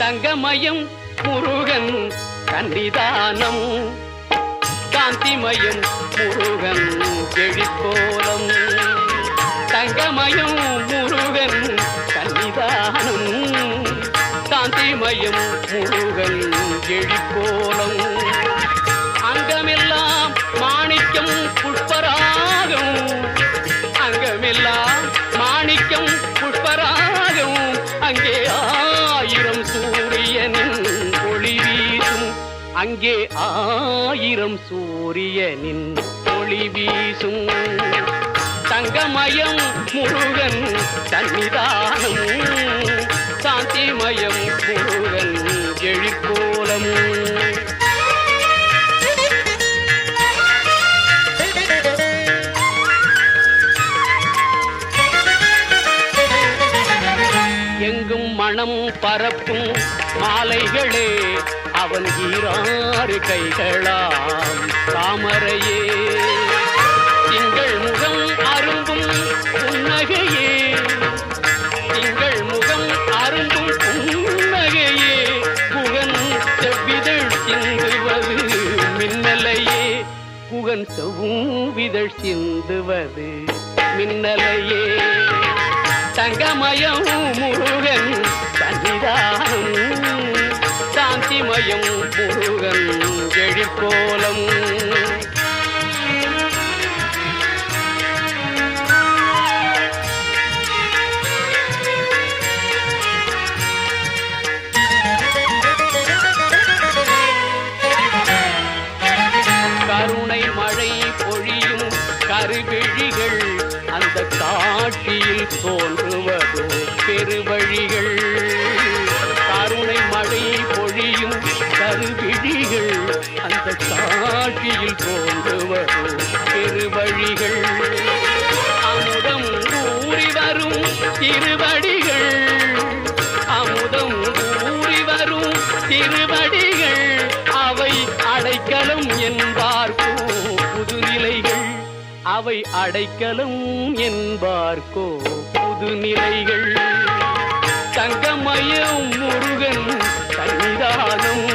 தங்கமயம் முருகன் சன்னிதானம் காந்திமயம் முருகன் செழிக்கோலம் தங்கமயம் முருகன் சன்னிதானம் காந்திமயம் முருகன் செழிக்கோலம் அங்கமெல்லாம் மாணிக்கம் புஷ்பராகம் அங்கமெல்லாம் மாணிக்கம் புஷ்பராகம் அங்கே ஆயிரம் சூரியனின் ஒளி வீசும் அங்கே ஆயிரம் சூரியனின் ஒளி வீசும் தங்கமயம் முருகன் சன்னிதானம் சாந்திமயம் முருகன் எழிற்கோலம் எங்கும் மனம் பரப்பும் மாலைகளே அவன் ஈராறு கைகளாம் தாமரையே திங்கள் முகம் அரும்பும் புன்னகையே திங்கள் முகம் அரும்பும் புன்னகையே புகன் செவ்விதழ் சிந்துவது மின்னலையே புகன் செவ்விதழ் சிந்துவது மின்னலையே தங்கமயம் முருகன் சன்னிதானம் சாந்திமயம் முருகன் எழிற்கோலம் கருணை மழை பொழியும் கருவிழிகள் அந்த காட்சியில் தோன்றுவதோ பெருவழிகள் கருணை மழை பொழியும் கருவிழிகள் அந்த காட்சியில் தோன்றுவதோ பெருவழிகள் அமுதம் ஊறி வரும் திருவடிகள் அமுதம் ஊறி வரும் திருவடிகள் அவை அடைக்கலம் என்பார்க்கோ புதுநிலைகள் அவை அடைக்கலம் என்பார்க்கோ புதுநிலைகள் தங்கமயம் முருகன் சன்னிதானம்